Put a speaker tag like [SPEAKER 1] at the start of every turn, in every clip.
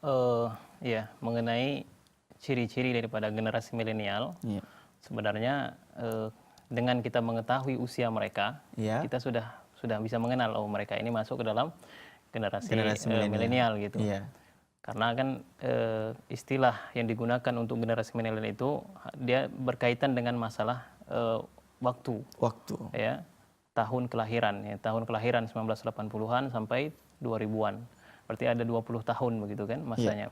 [SPEAKER 1] Eh, ya, mengenai ciri-ciri daripada generasi milenial,
[SPEAKER 2] Iya.
[SPEAKER 1] sebenarnya dengan kita mengetahui usia mereka,
[SPEAKER 2] Iya.
[SPEAKER 1] kita sudah bisa mengenal oh mereka ini masuk ke dalam generasi
[SPEAKER 2] Generasi milenial.
[SPEAKER 1] milenial gitu.
[SPEAKER 2] Iya.
[SPEAKER 1] Karena kan istilah yang digunakan untuk generasi milenial itu dia berkaitan dengan masalah waktu,
[SPEAKER 2] Waktu.
[SPEAKER 1] ya, tahun kelahiran, ya, tahun kelahiran 1980-an sampai 2000-an. Berarti ada 20 tahun begitu kan
[SPEAKER 2] Iya.
[SPEAKER 1] masanya.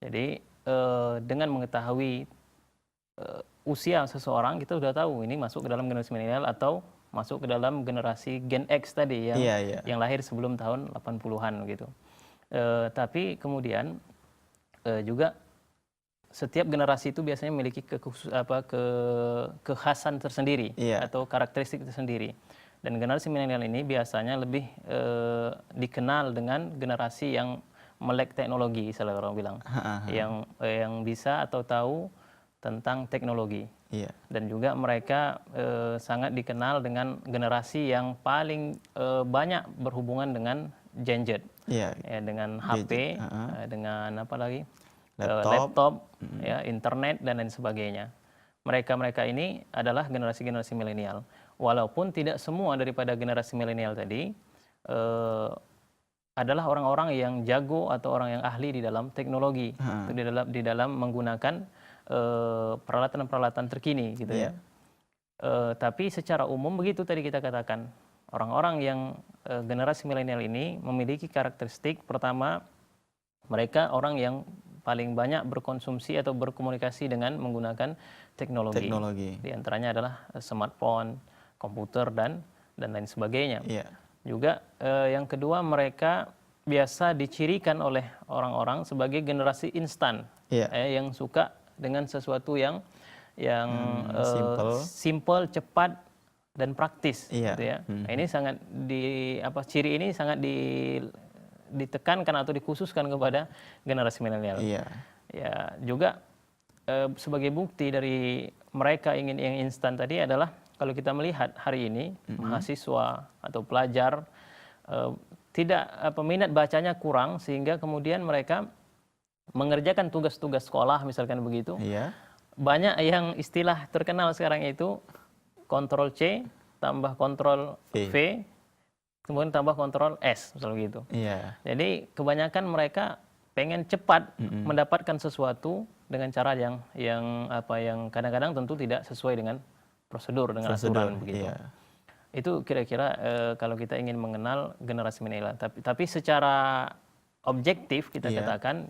[SPEAKER 1] Jadi dengan mengetahui usia seseorang, kita sudah tahu ini masuk ke dalam generasi milenial atau masuk ke dalam generasi Gen X tadi
[SPEAKER 2] Iya, iya.
[SPEAKER 1] yang lahir sebelum tahun 80-an gitu. Tapi kemudian juga setiap generasi itu biasanya memiliki kekhasan tersendiri
[SPEAKER 2] Iya.
[SPEAKER 1] atau karakteristik tersendiri. Dan generasi milenial ini biasanya lebih dikenal dengan generasi yang melek teknologi, misalnya orang bilang, yang bisa atau tahu tentang teknologi.
[SPEAKER 2] Iya.
[SPEAKER 1] Dan juga mereka sangat dikenal dengan generasi yang paling banyak berhubungan dengan gadget,
[SPEAKER 2] Iya.
[SPEAKER 1] ya, dengan HP,
[SPEAKER 2] Gadget,
[SPEAKER 1] dengan apa lagi,
[SPEAKER 2] Laptop.
[SPEAKER 1] ya, internet dan lain sebagainya. Mereka ini adalah generasi-generasi milenial. Walaupun tidak semua daripada generasi milenial tadi adalah orang-orang yang jago atau orang yang ahli di dalam teknologi, di dalam menggunakan peralatan-peralatan terkini gitu ya.
[SPEAKER 2] Iya.
[SPEAKER 1] Tapi secara umum begitu tadi kita katakan, orang-orang yang generasi milenial ini memiliki karakteristik pertama, mereka orang yang paling banyak berkonsumsi atau berkomunikasi dengan menggunakan teknologi. Di antaranya adalah smartphone, komputer dan lain sebagainya.
[SPEAKER 2] Iya.
[SPEAKER 1] Juga yang kedua, mereka biasa dicirikan oleh orang-orang sebagai generasi instan, yang suka dengan sesuatu yang simple, cepat dan praktis.
[SPEAKER 2] Iya.
[SPEAKER 1] Gitu ya. Ini sangat ciri ini sangat ditekankan atau dikhususkan kepada generasi milenial.
[SPEAKER 2] Iya.
[SPEAKER 1] Ya, juga sebagai bukti dari mereka ingin yang instan tadi adalah kalau kita melihat hari ini mahasiswa atau pelajar tidak minat bacanya kurang, sehingga kemudian mereka mengerjakan tugas-tugas sekolah misalkan begitu.
[SPEAKER 2] Iya.
[SPEAKER 1] Banyak yang istilah terkenal sekarang itu Ctrl C tambah Ctrl V kemudian tambah Ctrl S misalnya begitu.
[SPEAKER 2] Iya.
[SPEAKER 1] Jadi kebanyakan mereka pengen cepat mendapatkan sesuatu dengan cara yang kadang-kadang tentu tidak sesuai dengan prosedur, dengan aturan begitu.
[SPEAKER 2] Iya.
[SPEAKER 1] Itu kira-kira kalau kita ingin mengenal generasi milenial. Tapi secara objektif kita katakan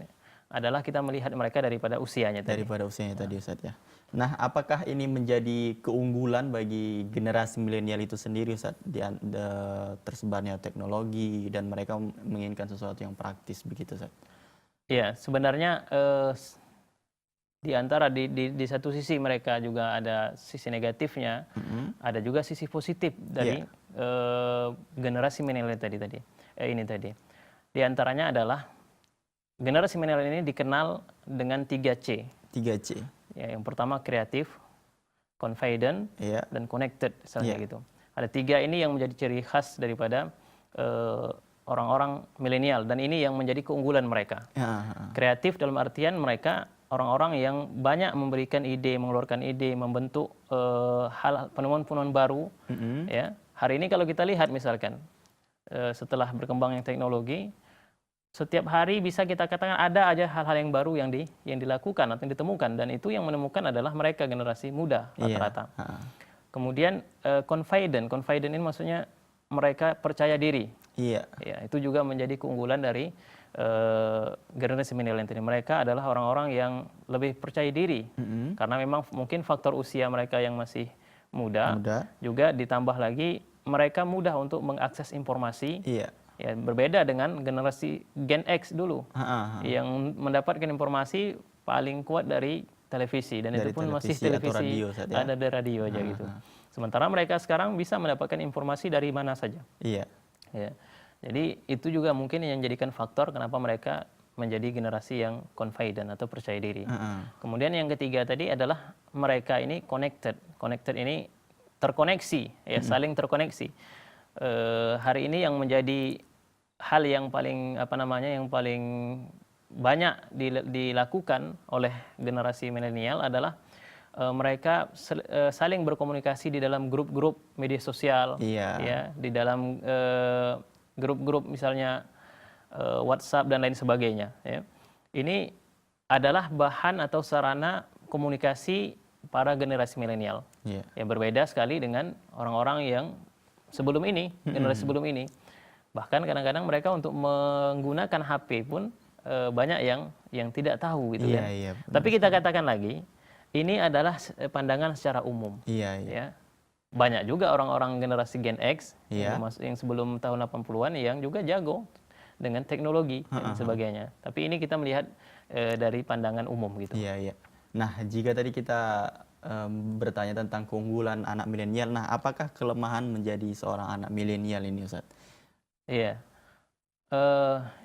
[SPEAKER 1] adalah kita melihat mereka daripada usianya tadi.
[SPEAKER 2] Daripada usianya tadi, Ustadz ya. Nah, apakah ini menjadi keunggulan bagi generasi milenial itu sendiri, Ustadz, tersebarnya teknologi dan mereka menginginkan sesuatu yang praktis begitu, Ustadz?
[SPEAKER 1] Iya, sebenarnya di antara di satu sisi mereka juga ada sisi negatifnya, ada juga sisi positif dari generasi milenial ini tadi. Di antaranya adalah generasi milenial ini dikenal dengan 3C.
[SPEAKER 2] 3C.
[SPEAKER 1] Ya, yang pertama kreatif, confident, dan connected, misalnya gitu. Ada 3 ini yang menjadi ciri khas daripada orang-orang milenial, dan ini yang menjadi keunggulan mereka. Kreatif dalam artian mereka orang-orang yang banyak memberikan ide, mengeluarkan ide, membentuk penemuan-penemuan baru. Ya, hari ini kalau kita lihat misalkan setelah berkembangnya teknologi, setiap hari bisa kita katakan ada aja hal-hal yang baru yang dilakukan atau yang ditemukan, dan itu yang menemukan adalah mereka generasi muda rata-rata. Kemudian confident ini maksudnya mereka percaya diri.
[SPEAKER 2] Iya.
[SPEAKER 1] Ya, itu juga menjadi keunggulan dari generasi milenial ini. Mereka adalah orang-orang yang lebih percaya diri karena memang mungkin faktor usia mereka yang masih muda. Juga ditambah lagi mereka mudah untuk mengakses informasi.
[SPEAKER 2] Iya.
[SPEAKER 1] Ya, berbeda dengan generasi Gen X dulu yang mendapatkan informasi paling kuat dari televisi, dan itu pun masih televisi ada di radio aja gitu. Sementara mereka sekarang bisa mendapatkan informasi dari mana saja.
[SPEAKER 2] Iya.
[SPEAKER 1] Ya. Jadi itu juga mungkin yang menjadikan faktor kenapa mereka menjadi generasi yang confident atau percaya diri. Kemudian yang ketiga tadi adalah mereka ini connected. Connected ini terkoneksi, ya, saling terkoneksi. Hari ini yang menjadi hal yang paling yang paling banyak dilakukan oleh generasi milenial adalah mereka saling berkomunikasi di dalam grup-grup media sosial, ya, di dalam grup-grup misalnya WhatsApp dan lain sebagainya. Ya. Ini adalah bahan atau sarana komunikasi para generasi milenial. Yang berbeda sekali dengan orang-orang yang sebelum ini, generasi sebelum ini. Bahkan kadang-kadang mereka untuk menggunakan HP pun banyak yang tidak tahu gitu kan. Tapi kita katakan lagi, ini adalah pandangan secara umum. Ya. Banyak juga orang-orang generasi Gen X yang sebelum tahun 80-an yang juga jago dengan teknologi dan sebagainya. Tapi ini kita melihat dari pandangan umum gitu.
[SPEAKER 2] Nah, jika tadi kita bertanya tentang keunggulan anak milenial, nah apakah kelemahan menjadi seorang anak milenial ini, Ustaz?
[SPEAKER 1] Iya.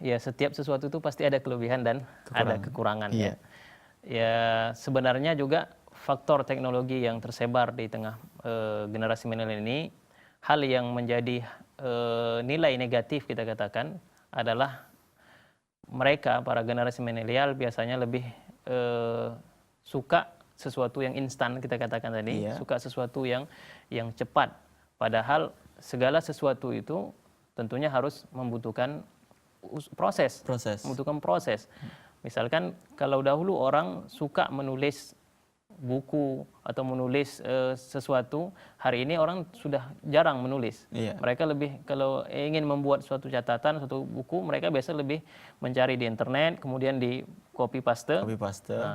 [SPEAKER 1] Ya, setiap sesuatu itu pasti ada kelebihan dan ada kekurangan. Ya, sebenarnya juga faktor teknologi yang tersebar di tengah generasi milenial ini, hal yang menjadi nilai negatif kita katakan adalah mereka para generasi milenial biasanya lebih suka sesuatu yang instan, kita katakan tadi, suka sesuatu yang cepat. Padahal segala sesuatu itu tentunya harus membutuhkan proses. Membutuhkan proses. Misalkan kalau dahulu orang suka menulis buku atau menulis sesuatu, hari ini orang sudah jarang menulis. Mereka lebih, kalau ingin membuat suatu catatan, suatu buku, mereka biasa lebih mencari di internet, kemudian di copy paste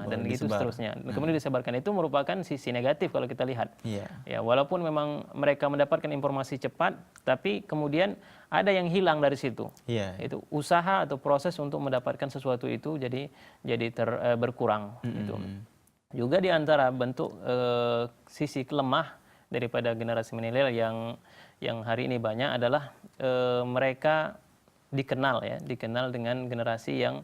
[SPEAKER 1] dan gitu seterusnya. Kemudian disebarkan. Itu merupakan sisi negatif kalau kita lihat. Ya, walaupun memang mereka mendapatkan informasi cepat, tapi kemudian ada yang hilang dari situ. Itu usaha atau proses untuk mendapatkan sesuatu itu jadi berkurang gitu. Juga di antara bentuk sisi lemah daripada generasi milenial yang hari ini banyak adalah mereka dikenal dengan generasi yang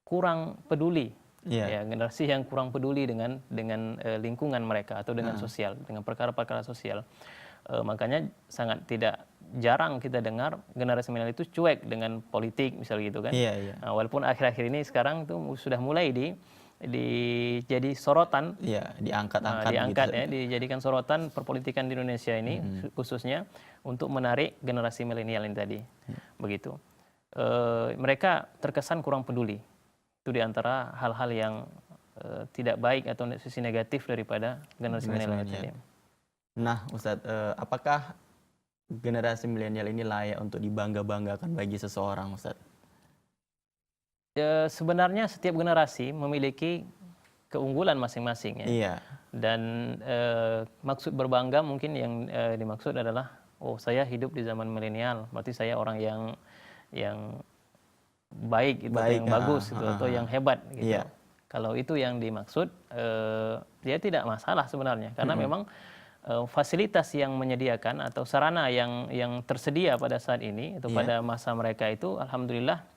[SPEAKER 1] kurang peduli. Ya, generasi yang kurang peduli dengan lingkungan mereka atau dengan sosial, dengan perkara-perkara sosial. Makanya sangat tidak jarang kita dengar generasi milenial itu cuek dengan politik misalnya gitu kan. Nah, walaupun akhir-akhir ini sekarang itu sudah mulai jadi sorotan, dijadikan sorotan perpolitikan di Indonesia ini khususnya untuk menarik generasi milenial ini tadi, begitu. Mereka terkesan kurang peduli. Itu diantara hal-hal yang tidak baik atau sisi negatif daripada generasi milenial tadi.
[SPEAKER 2] Nah, Ustadz, apakah generasi milenial ini layak untuk dibangga-banggakan bagi seseorang, Ustadz?
[SPEAKER 1] Sebenarnya setiap generasi memiliki keunggulan masing-masing ya. Dan maksud berbangga mungkin yang dimaksud adalah, oh saya hidup di zaman milenial, berarti saya orang yang baik, yang bagus gitu, atau yang hebat gitu. Kalau itu yang dimaksud, dia tidak masalah sebenarnya, karena memang fasilitas yang menyediakan atau sarana yang tersedia pada saat ini atau pada masa mereka itu, alhamdulillah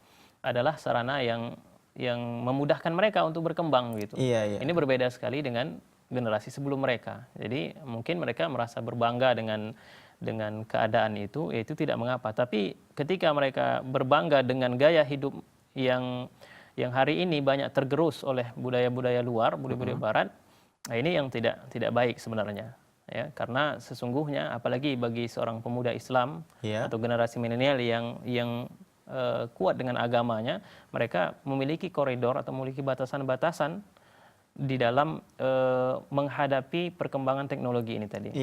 [SPEAKER 1] adalah sarana yang memudahkan mereka untuk berkembang gitu. Ini berbeda sekali dengan generasi sebelum mereka. Jadi mungkin mereka merasa berbangga dengan keadaan itu, ya itu tidak mengapa. Tapi ketika mereka berbangga dengan gaya hidup yang hari ini banyak tergerus oleh budaya-budaya luar, budaya-budaya barat, nah ini yang tidak baik sebenarnya. Ya, karena sesungguhnya apalagi bagi seorang pemuda Islam atau generasi milenial yang kuat dengan agamanya, mereka memiliki koridor atau memiliki batasan-batasan di dalam menghadapi perkembangan teknologi ini tadi.